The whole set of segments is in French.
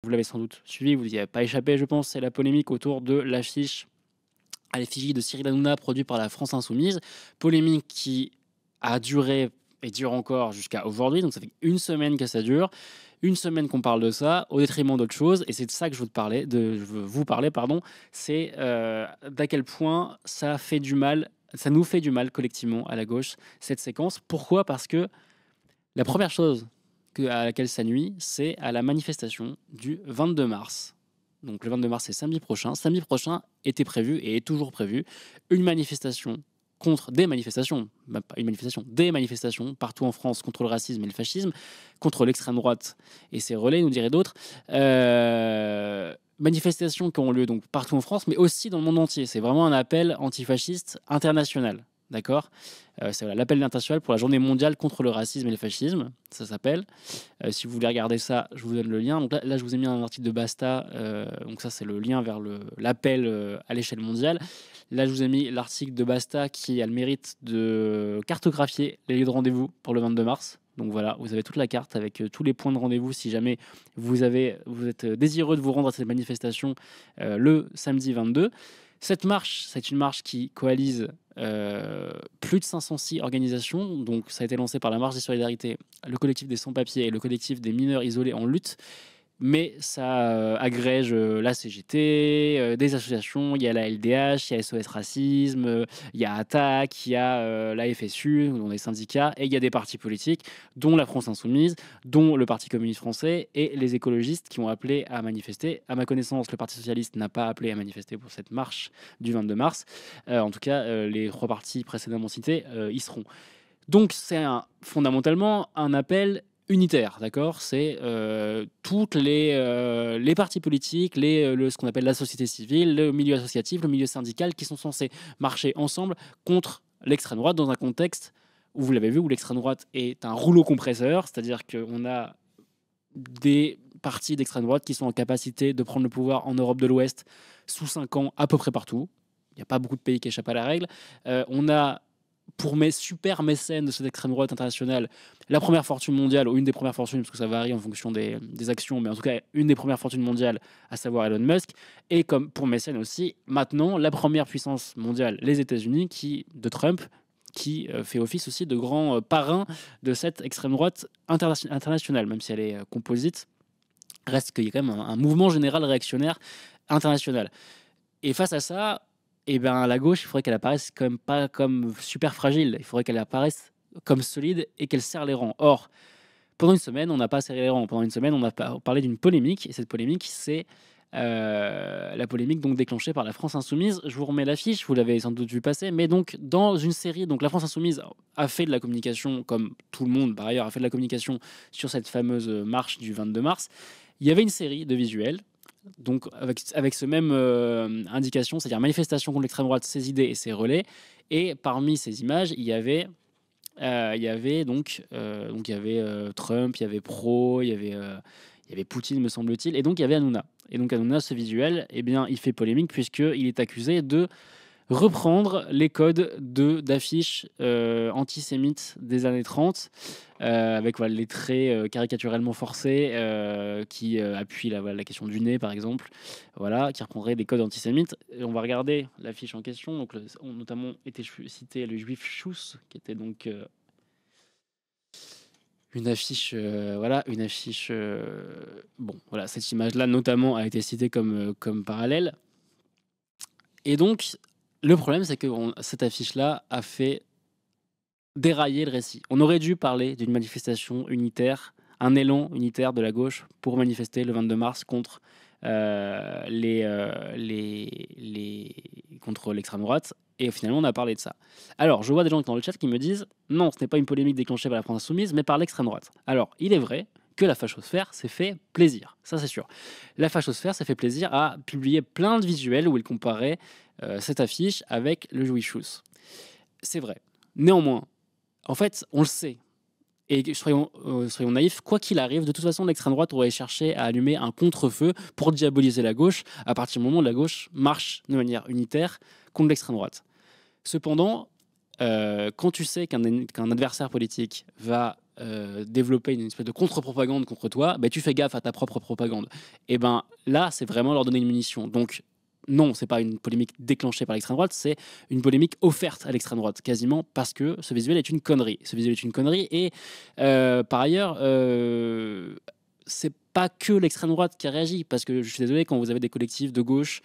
Vous l'avez sans doute suivi, vous n'y avez pas échappé, je pense, c'est la polémique autour de l'affiche à l'effigie de Cyril Hanouna produite par la France Insoumise. Polémique qui a duré et dure encore jusqu'à aujourd'hui, donc ça fait une semaine que ça dure. Une semaine qu'on parle de ça, au détriment d'autres choses, et c'est de ça que je veux vous parler, pardon, c'est d'à quel point ça fait du mal, ça nous fait du mal collectivement à la gauche, cette séquence. Pourquoi? Parce que la première chose à laquelle ça nuit, c'est à la manifestation du 22 mars. Donc le 22 mars, c'est samedi prochain. Samedi prochain était prévu et est toujours prévu une manifestation contre des manifestations, même pas une manifestation, des manifestations partout en France contre le racisme et le fascisme, contre l'extrême droite et ses relais, nous diraient d'autres. Manifestations qui ont lieu donc partout en France, mais aussi dans le monde entier. C'est vraiment un appel antifasciste international. D'accord. C'est voilà, l'appel international pour la journée mondiale contre le racisme et le fascisme, ça s'appelle. Si vous voulez regarder ça, je vous donne le lien. Donc là je vous ai mis un article de Basta. Donc ça, c'est le lien vers l'appel à l'échelle mondiale. Là, je vous ai mis l'article de Basta qui a le mérite de cartographier les lieux de rendez-vous pour le 22 mars. Donc voilà, vous avez toute la carte avec tous les points de rendez-vous si jamais vous êtes désireux de vous rendre à cette manifestation le samedi 22. Cette marche, c'est une marche qui coalise plus de 506 organisations. Donc, ça a été lancé par la Marche des Solidarités, le collectif des sans-papiers et le collectif des mineurs isolés en lutte. Mais ça agrège la CGT, des associations, il y a la LDH, il y a SOS Racisme, il y a ATTAC, il y a la FSU, dont des syndicats, et il y a des partis politiques, dont la France Insoumise, dont le Parti communiste français et les écologistes qui ont appelé à manifester. À ma connaissance, le Parti socialiste n'a pas appelé à manifester pour cette marche du 22 mars. En tout cas, les 3 partis précédemment cités y seront. Donc c'est fondamentalement un appel unitaire, d'accord? C'est toutes les partis politiques, ce qu'on appelle la société civile, le milieu associatif, le milieu syndical, qui sont censés marcher ensemble contre l'extrême droite dans un contexte où, vous l'avez vu, où l'extrême droite est un rouleau compresseur, c'est-à-dire qu'on a des partis d'extrême droite qui sont en capacité de prendre le pouvoir en Europe de l'Ouest sous 5 ans à peu près partout. Il n'y a pas beaucoup de pays qui échappent à la règle. On a pour mes super mécènes de cette extrême droite internationale, la première fortune mondiale, ou une des premières fortunes, parce que ça varie en fonction des actions, mais en tout cas, une des premières fortunes mondiales, à savoir Elon Musk, et comme pour mécène aussi, maintenant, la première puissance mondiale, les États-Unis, de Trump, qui fait office aussi de grand parrain de cette extrême droite internationale, même si elle est composite, reste qu'il y a quand même un mouvement général réactionnaire international. Et face à ça, eh ben, la gauche, il faudrait qu'elle apparaisse quand même pas comme super fragile. Il faudrait qu'elle apparaisse comme solide et qu'elle serre les rangs. Or, pendant une semaine, on n'a pas serré les rangs. Pendant une semaine, on a parlé d'une polémique. Et cette polémique, c'est la polémique donc déclenchée par la France Insoumise. Je vous remets l'affiche, vous l'avez sans doute vu passer. Mais donc, dans une série, donc la France Insoumise a fait de la communication, comme tout le monde par ailleurs, a fait de la communication sur cette fameuse marche du 22 mars. Il y avait une série de visuels donc avec ce même indication, c'est-à-dire manifestation contre l'extrême droite, ses idées et ses relais. Et parmi ces images, il y avait Trump, il y avait Pro, il y avait Poutine, me semble-t-il, et donc il y avait Hanouna. Et donc Hanouna, ce visuel, eh bien, il fait polémique puisqu'il est accusé de reprendre les codes d'affiches antisémites des années 30, avec voilà, les traits caricaturellement forcés qui appuient la question du nez, par exemple, voilà, qui reprendraient des codes antisémites. Et on va regarder l'affiche en question. Donc, ont notamment été cité le juif Schuss, qui était donc une affiche, voilà, une affiche. Bon, voilà, cette image-là, notamment, a été citée comme parallèle. Et donc, le problème, c'est que cette affiche-là a fait dérailler le récit. On aurait dû parler d'une manifestation unitaire, un élan unitaire de la gauche pour manifester le 22 mars contre contre l'extrême droite. Et finalement, on a parlé de ça. Alors, je vois des gens dans le chat qui me disent non, ce n'est pas une polémique déclenchée par la France Insoumise, mais par l'extrême droite. Alors, il est vrai que la fachosphère s'est fait plaisir, ça c'est sûr. La fachosphère s'est fait plaisir à publier plein de visuels où il comparait cette affiche avec le juif Schuss. C'est vrai. Néanmoins, en fait, on le sait. Et soyons naïfs, quoi qu'il arrive, de toute façon, l'extrême droite aurait cherché à allumer un contre-feu pour diaboliser la gauche à partir du moment où la gauche marche de manière unitaire contre l'extrême droite. Cependant, quand tu sais qu'un adversaire politique va développer une espèce de contre-propagande contre toi, bah, tu fais gaffe à ta propre propagande. Et ben là, c'est vraiment leur donner une munition. Donc non, c'est pas une polémique déclenchée par l'extrême droite, c'est une polémique offerte à l'extrême droite, quasiment parce que ce visuel est une connerie. Ce visuel est une connerie et par ailleurs, c'est pas que l'extrême droite qui a réagi, parce que je suis désolé, quand vous avez des collectifs de gauche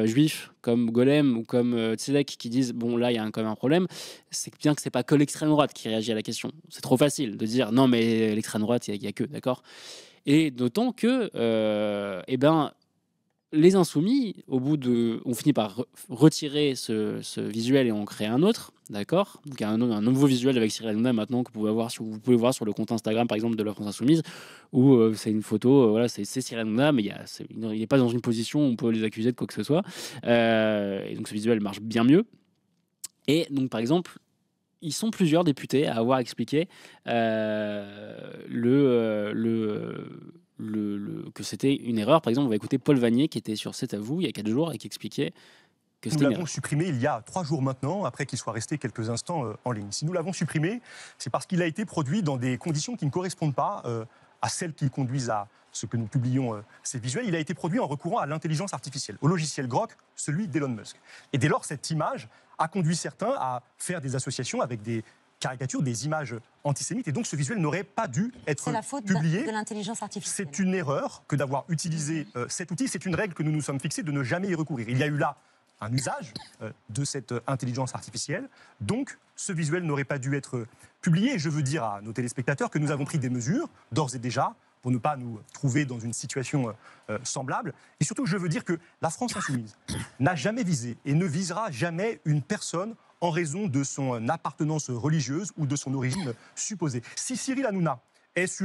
juifs comme Golem ou comme Tzedek qui disent bon là il y a quand même un problème, c'est bien que c'est pas que l'extrême droite qui réagit à la question. C'est trop facile de dire non mais l'extrême droite il y a que, d'accord. Et d'autant que eh ben les insoumis, au bout de, on finit par retirer ce visuel et en créer un autre, d'accord. Donc il y a un nouveau visuel avec Cyril Hanouna maintenant que vous pouvez voir sur le compte Instagram par exemple de la France Insoumise, où c'est une photo, voilà, c'est Cyril Hanouna, mais il n'est pas dans une position où on peut les accuser de quoi que ce soit. Et donc ce visuel marche bien mieux. Et donc par exemple, ils sont plusieurs députés à avoir expliqué que c'était une erreur. Par exemple, on va écouter Paul Vanier qui était sur C'est à vous il y a 4 jours et qui expliquait que nous c'était une l'avons erreur. supprimé il y a 3 jours maintenant, après qu'il soit resté quelques instants en ligne. Si nous l'avons supprimé, c'est parce qu'il a été produit dans des conditions qui ne correspondent pas à celles qui conduisent à ce que nous publions, ces visuels. Il a été produit en recourant à l'intelligence artificielle, au logiciel Grok, celui d'Elon Musk. Et dès lors, cette image a conduit certains à faire des associations avec des caricatures, des images antisémites. Et donc, ce visuel n'aurait pas dû être publié. C'est la faute de l'intelligence artificielle. C'est une erreur que d'avoir utilisé cet outil. C'est une règle que nous nous sommes fixés de ne jamais y recourir. Il y a eu là un usage de cette intelligence artificielle. Donc, ce visuel n'aurait pas dû être publié. Et je veux dire à nos téléspectateurs que nous avons pris des mesures, d'ores et déjà, pour ne pas nous trouver dans une situation semblable. Et surtout, je veux dire que la France Insoumise n'a jamais visé et ne visera jamais une personne en raison de son appartenance religieuse ou de son origine supposée. Si Cyril Hanouna est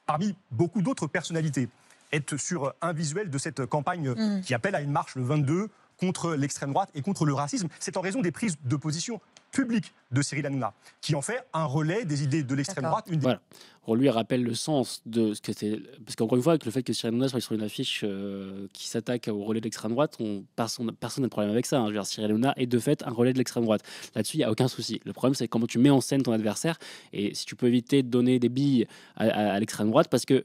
parmi beaucoup d'autres personnalités, est sur un visuel de cette campagne qui appelle à une marche le 22 contre l'extrême droite et contre le racisme, c'est en raison des prises de position publiques de Cyril Hanouna, qui en fait un relais des idées de l'extrême droite. Voilà. On lui rappelle le sens de ce que c'est. Parce qu'encore une fois, avec le fait que Cyril Hanouna soit sur une affiche qui s'attaque au relais de l'extrême droite, personne n'a de problème avec ça. Hein. Je veux dire, Cyril Hanouna est de fait un relais de l'extrême droite. Là-dessus, il n'y a aucun souci. Le problème, c'est comment tu mets en scène ton adversaire et si tu peux éviter de donner des billes à l'extrême droite, parce que,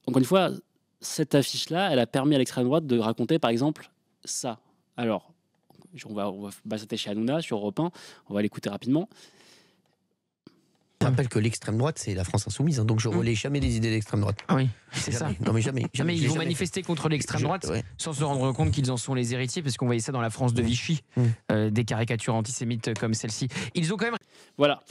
encore une fois, cette affiche-là, elle a permis à l'extrême droite de raconter, par exemple, ça. Alors, on va s'attacher chez Hanouna sur Europe 1, on va l'écouter rapidement. Je rappelle que l'extrême droite, c'est la France Insoumise, hein, donc je relaie jamais les idées d'extrême droite. Ah oui, c'est ça. Non mais jamais. Jamais ils vont manifester contre l'extrême droite sans se rendre compte qu'ils en sont les héritiers, parce qu'on voyait ça dans la France de Vichy, des caricatures antisémites comme celle-ci. Ils ont quand même... Voilà,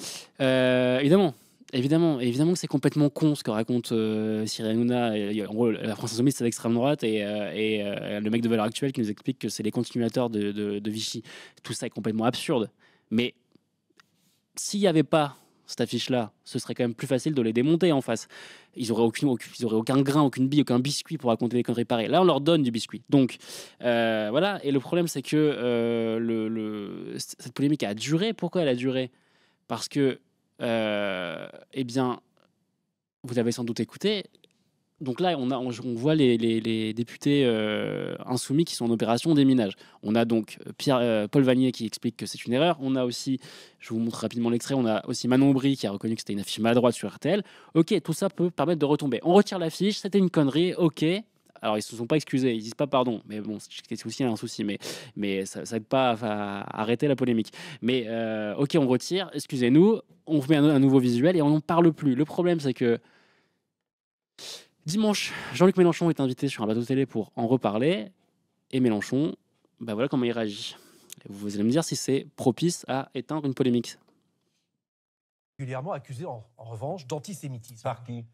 Évidemment que c'est complètement con ce que raconte Cyril Hanouna. En gros, la France Insoumise, c'est l'extrême droite et le mec de Valeurs Actuelles qui nous explique que c'est les continuateurs de Vichy. Tout ça est complètement absurde. Mais s'il n'y avait pas cette affiche-là, ce serait quand même plus facile de les démonter en face. Ils auraient aucun grain, aucune bille, aucun biscuit pour raconter des conneries pareilles. Là, on leur donne du biscuit. Donc, voilà. Et le problème, c'est que cette polémique a duré. Pourquoi elle a duré ? Parce que eh bien, vous avez sans doute écouté. Donc là, on voit les députés insoumis qui sont en opération déminage. On a donc Paul Vanier qui explique que c'est une erreur. On a aussi, je vous montre rapidement l'extrait, on a aussi Manon Aubry qui a reconnu que c'était une affiche maladroite sur RTL. Ok, tout ça peut permettre de retomber. On retire l'affiche, c'était une connerie, ok. Alors, ils ne se sont pas excusés, ils disent pas pardon. Mais bon, c'est aussi un souci. Mais ça n'aide pas à arrêter la polémique. Mais ok, on retire, excusez-nous, on met un nouveau visuel et on n'en parle plus. Le problème, c'est que dimanche, Jean-Luc Mélenchon est invité sur un plateau télé pour en reparler. Et Mélenchon, bah voilà comment il réagit. Vous allez me dire si c'est propice à éteindre une polémique. Régulièrement accusé, en revanche, d'antisémitisme. Par qui ?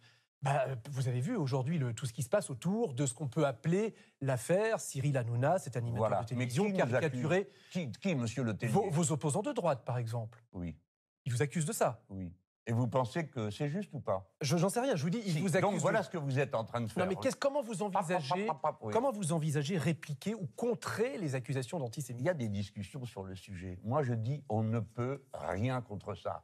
Vous avez vu aujourd'hui tout ce qui se passe autour de ce qu'on peut appeler l'affaire Cyril Hanouna, cet animateur de télévision caricaturé. Qui, monsieur Le Tellier ? Vos opposants de droite, par exemple. Oui. Ils vous accusent de ça. Oui. Et vous pensez que c'est juste ou pas ? J'en sais rien, je vous dis, ils vous accusent. Donc voilà ce que vous êtes en train de faire. Non, mais comment vous envisagez répliquer ou contrer les accusations d'antisémitisme ? Il y a des discussions sur le sujet. Moi, je dis, on ne peut rien contre ça.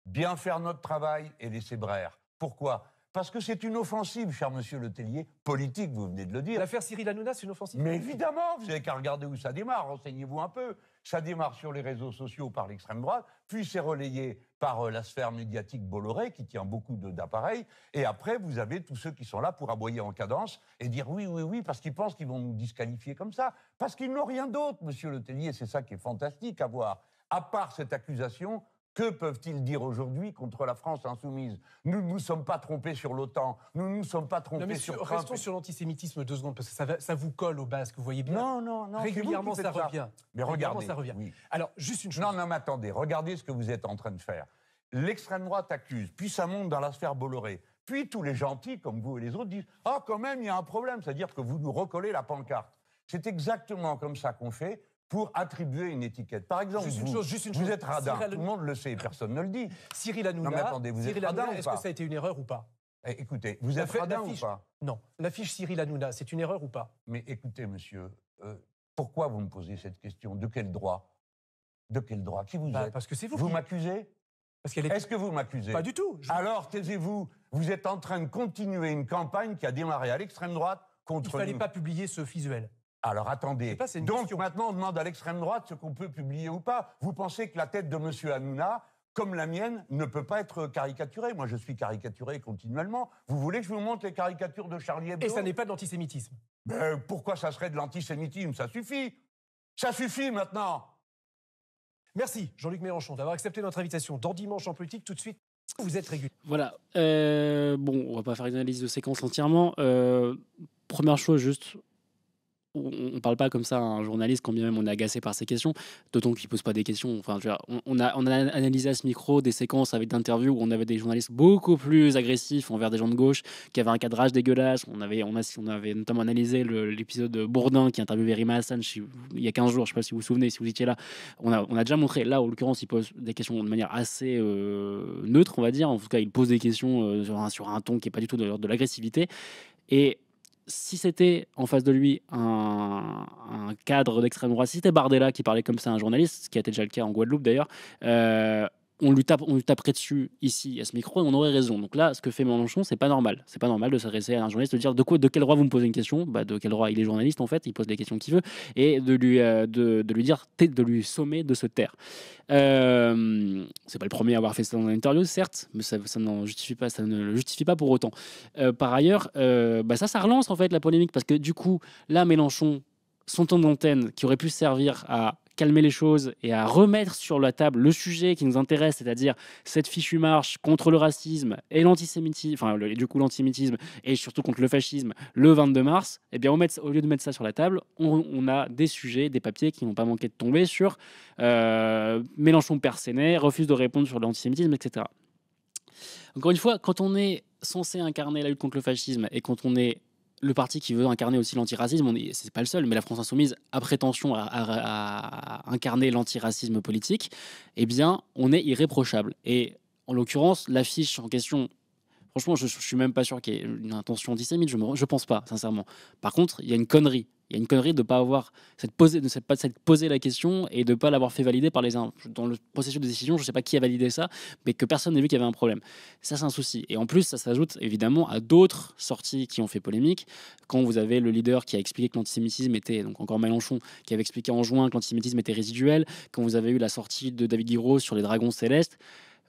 Bien faire notre travail et laisser brère. Pourquoi ? Parce que c'est une offensive, cher monsieur Le Tellier, politique, vous venez de le dire. L'affaire Cyril Hanouna, c'est une offensive? Mais évidemment, vous n'avez qu'à regarder où ça démarre, renseignez-vous un peu. Ça démarre sur les réseaux sociaux par l'extrême droite, puis c'est relayé par la sphère médiatique Bolloré, qui tient beaucoup d'appareils, et après, vous avez tous ceux qui sont là pour aboyer en cadence et dire oui, oui, oui, parce qu'ils pensent qu'ils vont nous disqualifier comme ça, parce qu'ils n'ont rien d'autre, monsieur Le Tellier, c'est ça qui est fantastique à voir. À part cette accusation, que peuvent-ils dire aujourd'hui contre la France insoumise? Nous ne nous sommes pas trompés sur l'OTAN, nous ne nous sommes pas trompés sur Trump. Restons sur l'antisémitisme 2 secondes, parce que ça vous colle au basque, vous voyez bien. Non, non, non. Régulièrement, ça ça revient. Mais regardez. Ça revient. Oui. Alors, juste une chose. Non, non, mais attendez, regardez ce que vous êtes en train de faire. L'extrême droite accuse, puis ça monte dans la sphère Bolloré. Puis tous les gentils, comme vous et les autres, disent « Ah, quand même, il y a un problème », c'est-à-dire que vous nous recollez la pancarte. C'est exactement comme ça qu'on fait pour attribuer une étiquette. Par exemple, vous êtes radin, tout le monde le sait, personne ne le dit. Cyril Hanouna, non, mais attendez, vous êtes radin ou pas? est-ce que ça a été une erreur ou pas? Écoutez, vous êtes radin ou pas? Non. L'affiche Cyril Hanouna, c'est une erreur ou pas? Mais écoutez, monsieur, pourquoi vous me posez cette question? De quel droit? De quel droit? Qui vous êtes? Parce que c'est vous. Vous m'accusez? Est-ce que vous m'accusez? Pas du tout. Alors, taisez-vous. Vous êtes en train de continuer une campagne qui a démarré à l'extrême droite contre nous. Il ne fallait pas publier ce visuel. Alors, attendez. Donc, question. maintenant, on demande à l'extrême droite ce qu'on peut publier ou pas. Vous pensez que la tête de M. Hanouna, comme la mienne, ne peut pas être caricaturée? Moi, je suis caricaturé continuellement. Vous voulez que je vous montre les caricatures de Charlie Hebdo? Et ça n'est pas de l'antisémitisme. Ben, pourquoi ça serait de l'antisémitisme? Ça suffit. Ça suffit maintenant. Merci, Jean-Luc Mélenchon, d'avoir accepté notre invitation dans Dimanche en politique. Tout de suite, vous êtes régulier. Voilà. Bon, on va pas faire une analyse de séquence entièrement. Première chose, juste, on ne parle pas comme ça à un journaliste quand bien même on est agacé par ses questions, d'autant qu'il ne pose pas des questions. Enfin, je veux dire, on a analysé à ce micro des séquences avec d'interviews où on avait des journalistes beaucoup plus agressifs envers des gens de gauche, qui avaient un cadrage dégueulasse. On avait notamment analysé l'épisode de Bourdin qui interviewait Rima Hassan il y a 15 jours, je ne sais pas si vous vous souvenez, si vous étiez là. On a déjà montré, là, en l'occurrence, il pose des questions de manière assez neutre, on va dire. En tout cas, il pose des questions sur un ton qui n'est pas du tout de l'agressivité. Et si c'était en face de lui un cadre d'extrême droite, si c'était Bardella qui parlait comme ça à un journaliste, ce qui a été déjà le cas en Guadeloupe d'ailleurs, on lui taperait dessus ici à ce micro et on aurait raison. Donc là, ce que fait Mélenchon, c'est pas normal. C'est pas normal de s'adresser à un journaliste, de dire de quel droit vous me posez une question. De quel droit? Il est journaliste en fait, il pose les questions qu'il veut, et de lui dire, de lui sommer de se taire. C'est pas le premier à avoir fait ça dans une interview, certes, mais ça ne le justifie pas pour autant. Par ailleurs, ça relance en fait la polémique, parce que du coup, là, Mélenchon, son temps d'antenne qui aurait pu servir à calmer les choses et à remettre sur la table le sujet qui nous intéresse, c'est-à-dire cette fichue marche contre le racisme et l'antisémitisme, l'antisémitisme et surtout contre le fascisme le 22 mars, eh bien, au lieu de mettre ça sur la table, on a des sujets, des papiers qui n'ont pas manqué de tomber sur Mélenchon perd ses nerfs, refuse de répondre sur l'antisémitisme, etc. Encore une fois, quand on est censé incarner la lutte contre le fascisme et quand on est le parti qui veut incarner aussi l'antiracisme, c'est pas le seul, mais la France Insoumise a prétention à incarner l'antiracisme politique, eh bien, on est irréprochable. Et en l'occurrence, l'affiche en question, franchement, je suis même pas sûr qu'il y ait une intention antisémite, je pense pas, sincèrement. Par contre, il y a une connerie. Il y a une connerie de ne pas avoir posé la question et de ne pas l'avoir fait valider par les uns. Dans le processus de décision, je ne sais pas qui a validé ça, mais que personne n'a vu qu'il y avait un problème. Ça, c'est un souci. Et en plus, ça s'ajoute évidemment à d'autres sorties qui ont fait polémique. Quand vous avez le leader qui a expliqué que l'antisémitisme était, donc encore Mélenchon, qui avait expliqué en juin que l'antisémitisme était résiduel, quand vous avez eu la sortie de David Guiraud sur les dragons célestes,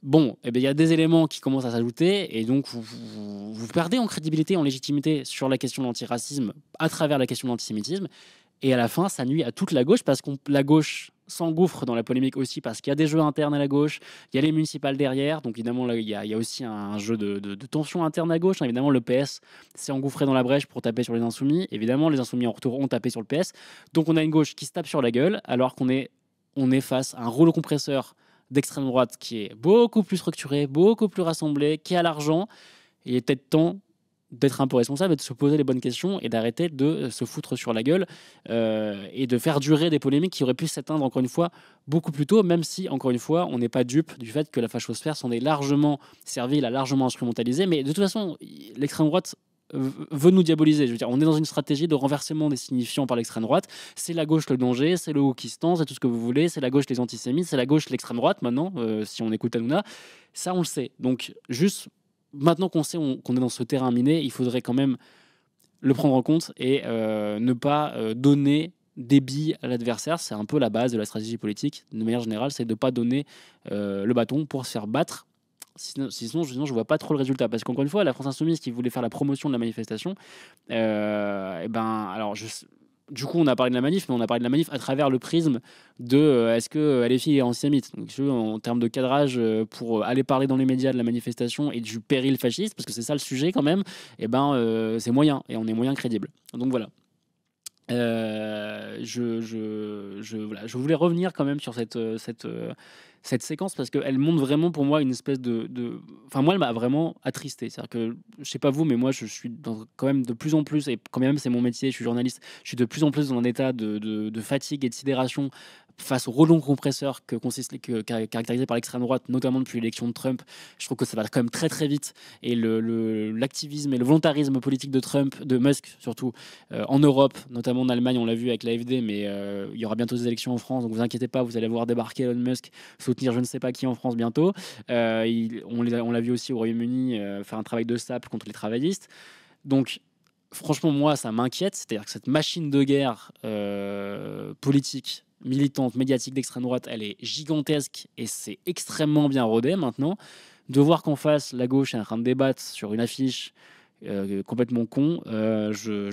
bon, il y a des éléments qui commencent à s'ajouter et donc vous perdez en crédibilité, en légitimité sur la question de l'antiracisme à travers la question de l'antisémitisme. Et à la fin, ça nuit à toute la gauche parce que la gauche s'engouffre dans la polémique aussi parce qu'il y a des jeux internes à la gauche, il y a les municipales derrière. Donc évidemment, là, il y a aussi un jeu de tension interne à gauche. Évidemment, le PS s'est engouffré dans la brèche pour taper sur les Insoumis. Évidemment, les Insoumis en retour ont tapé sur le PS. Donc on a une gauche qui se tape sur la gueule alors qu'on est face à un rouleau compresseur d'extrême droite qui est beaucoup plus structuré, beaucoup plus rassemblé, qui a l'argent. Il est peut-être temps d'être un peu responsable et de se poser les bonnes questions et d'arrêter de se foutre sur la gueule et de faire durer des polémiques qui auraient pu s'éteindre encore une fois beaucoup plus tôt, même si encore une fois on n'est pas dupe du fait que la fachosphère s'en est largement servi, l'a largement instrumentalisé. Mais de toute façon, l'extrême droite veut nous diaboliser. Je veux dire, on est dans une stratégie de renversement des signifiants par l'extrême droite. C'est la gauche le danger, c'est le wokistan, c'est tout ce que vous voulez, c'est la gauche les antisémites, c'est la gauche l'extrême droite maintenant, si on écoute Hanouna. Ça, on le sait. Donc, juste maintenant qu'on sait qu'on est dans ce terrain miné, il faudrait quand même le prendre en compte et ne pas donner des billes à l'adversaire. C'est un peu la base de la stratégie politique, de manière générale, c'est de ne pas donner le bâton pour se faire battre. Sinon, je ne vois pas trop le résultat. Parce qu'encore une fois, la France Insoumise qui voulait faire la promotion de la manifestation, du coup, on a parlé de la manif, mais on a parlé de la manif à travers le prisme de est-ce que LFI est antisémite. Donc, en termes de cadrage, pour aller parler dans les médias de la manifestation et du péril fasciste, parce que c'est ça le sujet quand même, c'est moyen, et on est moyen crédible. Donc voilà. Voilà. Je voulais revenir quand même sur cette séquence parce qu'elle montre vraiment pour moi une espèce Enfin, moi, elle m'a vraiment attristé. C'est-à-dire que, je sais pas vous, mais moi, je suis quand même de plus en plus, et quand même c'est mon métier, je suis journaliste, je suis de plus en plus dans un état de fatigue et de sidération face au rouleau compresseur caractérisé par l'extrême droite, notamment depuis l'élection de Trump. Je trouve que ça va quand même très très vite. Et l'activisme et le volontarisme politique de Trump, de Musk surtout, en Europe, notamment en Allemagne, on l'a vu avec l'AfD, mais il y aura bientôt des élections en France, donc vous inquiétez pas, vous allez voir débarquer Elon Musk, soutenir je ne sais pas qui en France bientôt. On l'a vu aussi au Royaume-Uni faire un travail de sape contre les travaillistes. Donc franchement, moi, ça m'inquiète. C'est-à-dire que cette machine de guerre politique, militante, médiatique d'extrême droite, elle est gigantesque et c'est extrêmement bien rodé maintenant. De voir qu'en face, la gauche est en train de débattre sur une affiche complètement con, moi je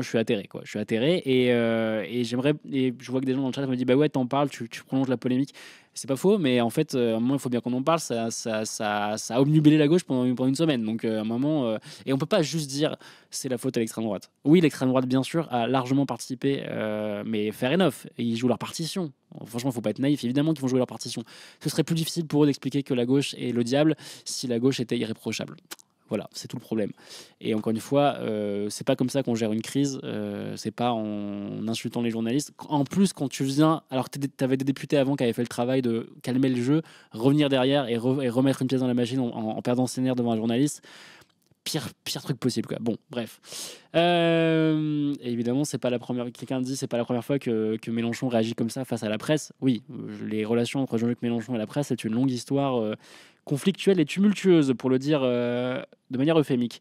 suis atterré, quoi. Je suis atterré et j'aimerais, et je vois que des gens dans le chat me disent bah ouais, t'en parles, tu prolonges la polémique. C'est pas faux, mais en fait, à un moment, il faut bien qu'on en parle. Ça a obnubilé la gauche pendant une semaine. Donc, à un moment, et on peut pas juste dire c'est la faute à l'extrême droite. Oui, l'extrême droite, bien sûr, a largement participé, mais fair enough. Et ils jouent leur partition. Franchement, faut pas être naïf. Évidemment qu'ils vont jouer leur partition. Ce serait plus difficile pour eux d'expliquer que la gauche est le diable si la gauche était irréprochable. Voilà, c'est tout le problème. Et encore une fois, c'est pas comme ça qu'on gère une crise. C'est pas en insultant les journalistes. En plus, quand tu viens, alors que t'avais des députés avant qui avaient fait le travail de calmer le jeu, revenir derrière et remettre une pièce dans la machine en perdant ses nerfs devant un journaliste. Pire truc possible, quoi. Bon, bref. Et évidemment, c'est pas la première. Quelqu'un dit, c'est pas la première fois que Mélenchon réagit comme ça face à la presse. Oui, les relations entre Jean-Luc Mélenchon et la presse, c'est une longue histoire conflictuelle et tumultueuse, pour le dire de manière euphémique.